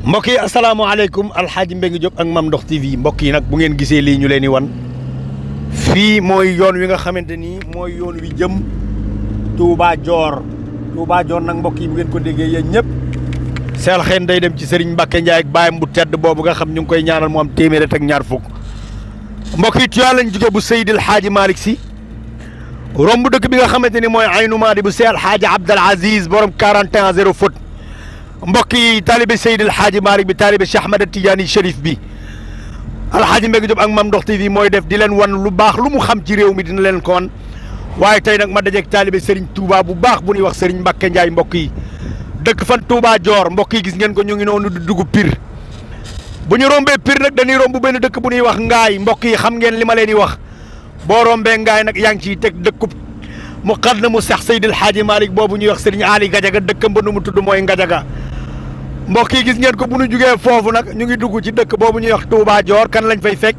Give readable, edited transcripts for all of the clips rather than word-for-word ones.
mbokk yi asalaamaaleykum alxaaji Mbengue Diop ak Mame Ndokh TV mbokk yi nag bu ngeen gisee lii ñu leen di wan fii mooy yoon wi nga xamante ni mooy yoon wi jëm Touba Dior nag mbokk yi bu ngeen ko déggee yéen ñëpp seel xeen day dem ci Serigne Mbacké Ndiaye ak baayam bu tedd boobu nga xam ñu ngi koy ñaanal mu am téeméer ak ñaar fukk mbokk yi Tiwaawan lañ jóge bu Seydil Hadji Malick Sy romb dëkk bi nga xamante ni mooy Aynu Maadi bu Seydi Hadji Abdal Aziz borom 41 0 foot mbokk yi taalibe Seydil Hadji Malick bi taalibe Cheikh Ahmed Tidiane Chérif bi alxaaji Mbengue Diop ak Mame Ndokh TV mooy def di leen wan lu baax lu mu xam ci réew mi dina leen ko wan waaye tey nag ma dajeeg taalibe Serigne Touba bu baax bu ñuy wax Serigne Mbacké Ndiaye mbokk yi dëkk fan Touba Dior mbokk yi gis ngeen ko ñu ngi noonu di dugg Pire bu ñu rombee Pire nag dañuy romb benn dëkk bu ñuy wax Ngaay mbokk yi xam ngeen li ma leen di wax boo rombee Ngaay nag yaa ngi ciy teg dëkkub mu xad na mu sax Seydil Hadji Malick boobu ñuy wax Serigne Ali Gadiaga dëkkam ba nu mu tudd mooy Ngadiaga mbokk yi gis ngeen ko bu ñu jugee foofu nag ñu ngi dugg ci dëkk boobu ñuy wax Touba Dior kan lañ fay fekk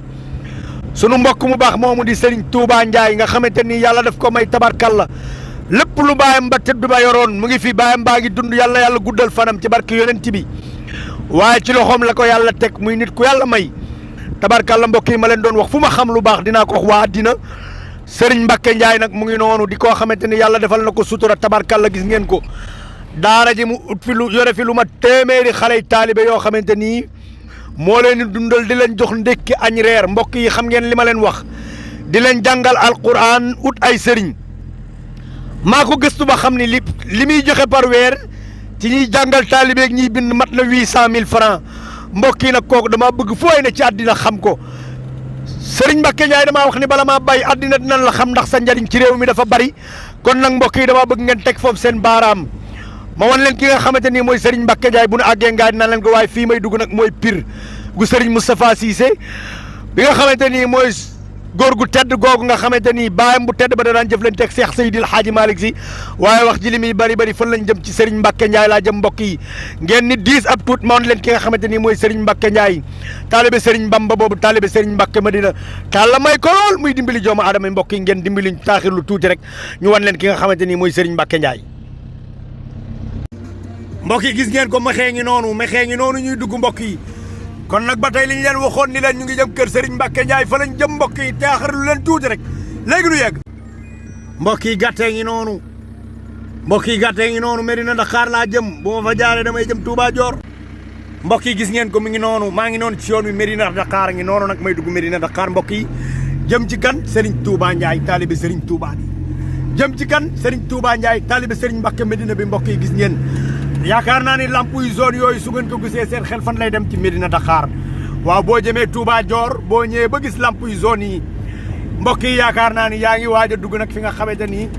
sunu mbokk mu baax moomu di Serigne Touba Ndiaye nga xamante ni yàlla daf ko may tabarkalla lépp lu baayam ba tëdd ba yoroon mu ngi fi baayam baa ngi dund yàlla guddal fanam ci barke yonent bi waaye ci loxoom la ko yàlla teg muy nit ku yàlla may tabarkalla mbokk yi ma leen doon wax fu ma xam lu baax dinaa ko wax waa àddina Serigne Mbacké Ndiaye nag mu ngi noonu di koo xamante ni yàlla defal na ko sutura tabarkalla gis ngeen ko daara ji mu ut fi lu yore fi lu ma téeméeri xale yi taalibe yoo xamante ni moo leen di dundal di leen jox ndékki añ reer mbokk yi xam ngeen li ma leen wax di leen jàngal alquran ut ay sëriñ maa ko gëstu ba xam ni li muy joxe par weer ci ñuy jàngal taalibe ak ñiy bind mat na 800 000 francs mbokk yi nag kooku dama bëgg fooy ne ci àddina xam ko Serigne Mbacké Ndiaye damaa wax ni bala maa bay àddina dinañ la xam ndax sa njariñ ci réew mi dafa bari kon nag mbokk yi damaa bëgg ngeen teg foofu seen baaraam ma wan leen ki nga xamante ni mooy Serigne Mbacké Ndiaye bu nu àggee Ngaay dinaa leen ko waaye fii may dugg nag mooy Pire gu Serigne Moustapha Cissé bi nga xamante ni mooy góor gu tedd googu nga xamante ni baayam bu tedd ba da daan jëflanteeg Cheikh Seydil Hadji Malick Sy waaye wax ji li muy bari fan lañ jëm ci Serigne Mbacké Ndiaye laa jëm mbokk yi ngeen ni 10 ab tuut ma wan leen ki nga xamante ni mooy Serigne Mbacké Ndiaye taalibe Serigne Bamba boobu taalibe Serigne Mbacké Madina tàlla may ko lool muy dimbali joomu aadama mbokk yi ngeen dimbali taaxir lu tuuti rek ñu wan leen ki nga xamante ni mooy Serigne Mbacké Ndiaye mbokk yi gis ngeen ko maxee ngi noonu ñuy dugg mbokk yi kon nag ba tey li ñu leen waxoon ni leen ñu ngi jëm kër Serigne Mbacké Ndiaye fa lañ jëm mbokk yi taaxarlu leen tuuti rek léegi nu yegg mbokk yi gàttee ngi noonu Medina Dakar laa jëm bu ma fa jaaree damay jëm Touba Dior mbokk yi gis ngeen ko mi ngi noonu maa ngi noonu ci yoon wi Medina Dakar ngi noonu nag may dugg Medina Dakar mbokk yi jëm ci kan Serigne Touba Ndiaye taalibe Serigne Touba bi jëm ci kan Serigne Touba Ndiaye taalibe Serigne Mbacké Medina bi mbokk yi gis ngeen yaakaar naa ni lamp yu zone yooyu su ngeen ko gisee seen xel fan lay dem ci Medina Dakar waaw boo jëmee Touba Dior boo ñëwee ba gis lamp yu zone yi mbokk yi yaakaar naa ni yaa ngi waaj a dugg nag fi nga xamante ni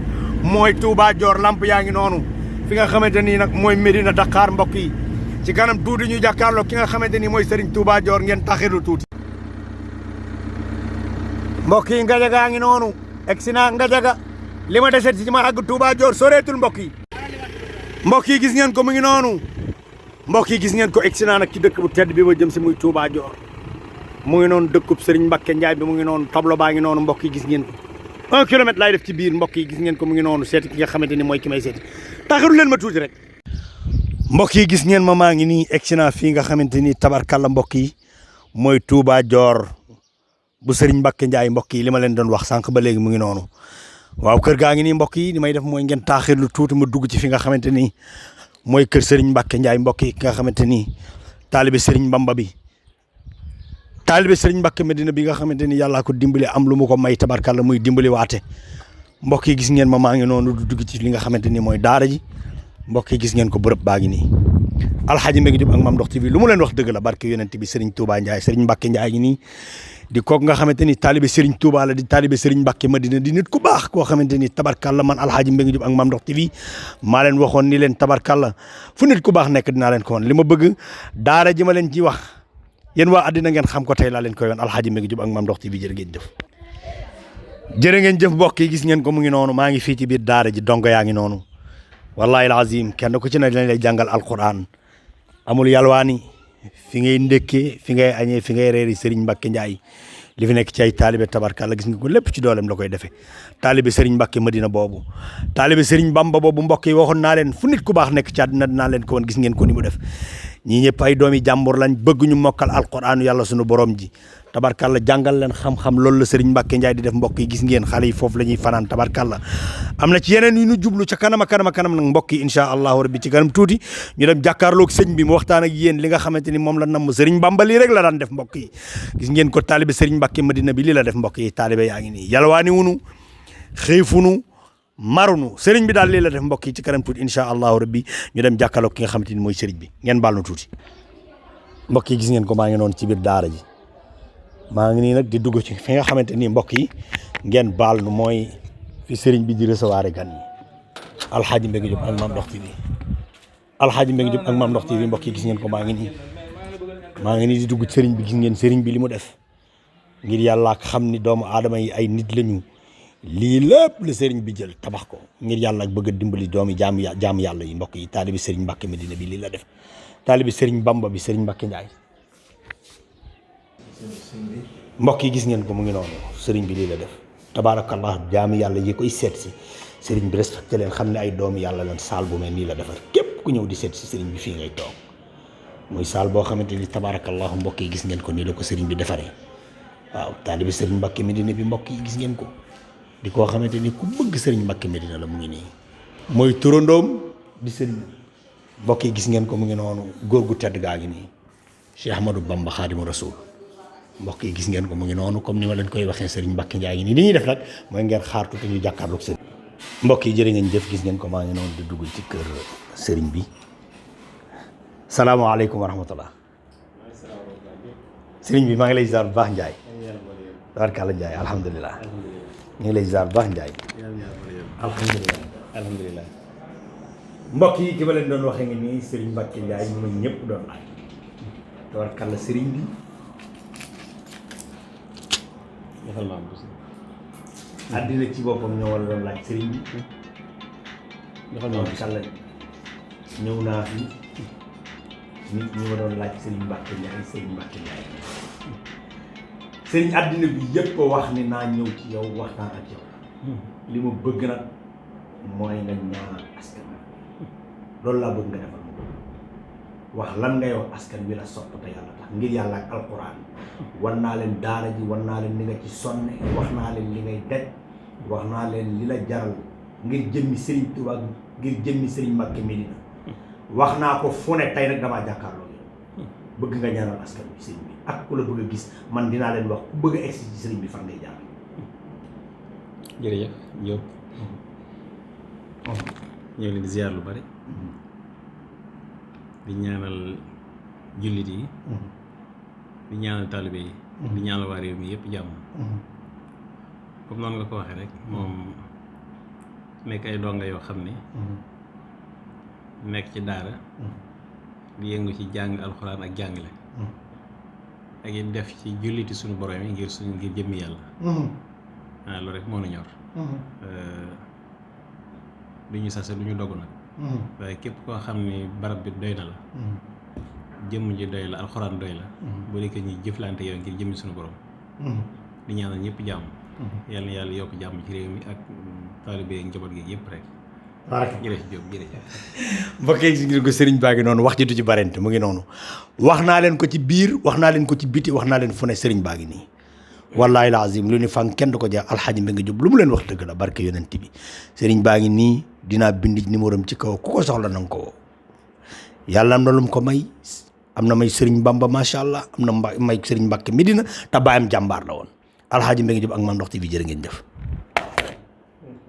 mooy Touba Dior lamp yaa ngi noonu fi nga xamante ni nag mooy Medina Dakar mbokk yi ci kanam tuuti ñu jàkkaarloo ki nga xamante ni mooy Serigne Touba Dior ngeen taxiru tuuti mbokk yi Ngadiaga ngi noonu egsi naa Ngadiaga li ma deset ci ma àgg Touba Dior soreetul mbokk yi mbokk yi gis ngeen ko mu ngi noonu mbokk yi gis ngeen ko egsi naa nag ci dëkk bu tedd bi ma jëm si muy Touba Dior mu ngi noonu dëkkub Serigne Mbacké Ndiaye bi mu ngi noonu tableau baa ngi noonu mbokk yi gis ngeen ko 1 kilomètre laay def ci biir mbokk yi gis ngeen ko mu ngi noonu seeti ki nga xamante ni mooy ki may seeti taxiru leen ma tuuti rek mbokk yi gis ngeen ma maa ngi nii egsi naa fii nga xamante ni tabarkalla mbokk yi mooy Touba Dior bu Serigne Mbacké Ndiaye mbokk yi li ma leen doon wax sànq ba léegi mu ngi noonu waaw kër gaa ngi nii mbokk yi li may def mooy ngeen taaxirlu tuuti ma dugg ci fi nga xamante ni mooy kër Serigne Mbacké Ndiaye mbokk yi ki nga xamante ni taalibe Serigne Bamba bi taalibe Serigne Mbacké Medina bi nga xamante ni yàllaa ko dimbali am lu mu ko may tabarkalla muy dimbali waate mbokk yi gis ngeen ma maa ngi noonu du dugg ci li nga xamante ni mooy daara ji mbokk yi gis ngeen ko bërëb baa ngi nii alxaaji Mbengue Diop ak Mame Ndokh TV lu mu leen wax dëgg la barke yonent bi Serigne Touba Ndiaye Serigne Mbacké Ndiaye ngi nii di kooku nga xamante ni taalibe Serigne Touba la di taalibe Serigne Mbacké Madina di nit ku baax koo xamante ni tabarkalla man alxaaji Mbengue Diop ak Mame Ndokh TV maa leen waxoon ni leen tabarkalla fu nit ku baax nekk dinaa leen ko woon li ma bëgg daara ji ma leen ci wax yéen waa àddina ngeen xam ko tey laa leen koy woon alxaaji Mbengue Diop ak Mame Ndokh TV jërë ngeen jëf mbokk yi gis ngeen ko mu ngi noonu maa ngi fii ci biir daara ji dongo yaa ngi noonu wallahi alazim kenn ku ci ne dañ lay jàngal alquran amul yalwaani fi ngay ndékkee fi ngay añee fi ngay reeri Serigne Mbacké Ndiaye li fi nekk ci ay taalibe tabarkalla gis nga ko lépp ci dooleem la koy defee taalibe Serigne Mbacké Madina boobu taalibe Serigne Bamba boobu mbokk yi waxoon naa leen fu nit ku baax nekk ci àddina dinaa leen ko woon gis ngeen ko ni mu def ñii ñëpp ay doomi jàmbur lañ bëgg ñu mokkal alquraanu yàlla sunu borom ji tabarkalla jàngal leen xam-xam loolu la Serigne Mbacké Ndiaye di def mbokk yi gis ngeen xale yi foofu la ñuy fanaan tabarkalla am na ci yeneen yu ñu jublu ca kanam a kanam a kanam nag mbokk yi incha allahu rabbi ci kanam tuuti ñu dem jàkkaarloog sëñ bi mu waxtaan ak yéen li nga xamante ni moom la namm Serigne Bamba lii rek la daan def mbokk yi gis ngeen ko taalibe Serigne Mbacké Madina bi lii la def mbokk yi taalibe yaa ngi nii yalwaani wunu xiifunu marunu Serigne bi daal lii la def mbokk yi ci kanam tuuti incha allahu rabbi ñu dem jàkkaarloog ki nga xamante ni mooy Serigne bi ngeen baal na tuuti mbokk yi gis ngeen ko maa ngi noonu ci biir daara ji maa ngi nii nag di dugg ci fi nga xamante ni mbokk yi ngeen baal nu mooy fi Serigne bi di recevoir gan yi alxaaji Mbacké Diop ak Mame Ndokh TV alxaaji Mbacké Diop ak Mame Ndokh TV mbokk yi gis ngeen ko maa ngi nii di dugg ci Serigne bi gis ngeen Serigne bi li mu def ngir yàlla ak xam ni doomu aadama yi ay nit lañu lii lépp la Serigne bi jël tabax ko ngir yàlla ak bëgg a dimbali doomi jaamu yàlla yi mbokk yi taalibi Serigne Mbacké Madina bi lii la def taalibi Serigne Bamba bi Serigne Mbacké Ndiaye mbokk yi gis ngeen ko mu ngi noonu Serigne bi lii la def tabaarakallah jaamu yàlla yi koy seet si Serigne bi respecté leen xam ne ay doomu yàlla leen saal bu mel nii la defar képp ku ñëw di seet si Serigne bi fii ngay toog muy saal boo xamante ni tabaarakallah mbokk yi gis ngeen ko nii la ko Serigne bi defaree waaw taalibi Serigne Mbacké Madina bi mbokk yi gis ngeen ko di koo xamante ni ku bëgg Serigne Mbacké Madina la mu ngi nii mooy turandoom di Serigne mbokk yi gis ngeen ko mu ngi noonu góor gu tedd gaa ngi nii Cheikh Ahmadou Bamba Khadimu Rasul mbokk yi gis ngeen ko mu ngi noonu comme ni ma leen koy waxee Serigne Mbacké Ndiaye ngi nii li ñuy def nag mooy ngeen xaar tuuti ñu jàkkaarloog seen mbokk yi jërë ngeen jëf gis ngeen ko maa ngi noonu di dugg ci kër Serigne bi salaamaaleykum wa rahmatullah Serigne bi maa ngi lay ziar bu baax Ndiaye tabarkalla Ndiaye alhamdulilah ñu ngi lay ziar bu baax Ndiaye alhamdulilah mbokk yi ki ma leen doon waxee ngi nii Serigne Mbacké Ndiaye ñu ma ñëpp doon laaj tabarkalla Serigne bi àddina ci boppam ñoo war a doon laaj Serigne bi tabarkalla ñëw naa fi nit ñi ma doon laaj Serigne Mbacké Ndiaye Serigne Mbacké Ndiaye Serigne àddina bi yëpp ko wax ni naa ñëw ci yow waxtaan ak yow li ma bëgg nag mooy nga ñaanal askan loolu laa bëgg nga defal ma wax lan ngay wax askan wi la sopp te yàlla tax ngir yàlla ak alquran wan naa leen daara ji wan naa leen li nga ci sonne wax naa leen li ngay daj wax naa leen li la jaral ngir jëmmi Serigne Touba ngir jëmmi Serigne Mbacké Madina wax naa ko fu ne tey nag damaa jàkkaarloo yow bëgg nga ñaanal askan bi Serigne bi ak ku la bëgg a gis man dinaa leen wax ku bëgg a egsi ci Serigne bi fan ngay jaar. jërëjëf Diop ñoo leen di ziar lu bari di ñaanal jullit yi di ñaanal taalibe yi di ñaanal waa réew mi yëpp jàmm comme noonu nga ko waxee rek moom nekk ay donga yoo xam ne nekk ci daara di yëngu ci jàng alxuraan ak jàngale ak it def ci julliti suñu borom yi ngir jëmmi yàlla waaw loolu rek moo nu ñor du ñu sase du ñu dogu nag waaye képp koo xam ni barab bi doy na la jëmm ji doy la alxuraan doy la boo dee ñuy jëflante yow ngir jëmmi suñu borom di ñaanal ñëpp jàmm yàlla na yàlla yokk jàmm ci réew mi ak taalibe ak njaboot gi yëpp rek jërëjëf Diop jërëjëf mbokk yi gis ngeen ko Serigne baa ngi noonu wax ji du ci barente mu ngi noonu wax naa leen ko ci biir wax naa leen ko ci biti wax naa leen fu ne Serigne baa ngi nii wallahi lazim lu ni fan kenn du ko jeex alxaaji Mbacké Diop lu mu leen wax dëgg la barke yonent bi Serigne baa ngi nii dinaa bind numéro am ci kaw ku ko soxla na nga ko woo yàlla am na lu mu ko may am na may Serigne Bamba macha allah am na may Serigne Mbacké Madina te baayam jàmbaar la woon alxaaji Mbacké Diop ak Mame Ndokh TV jërë ngeen jëf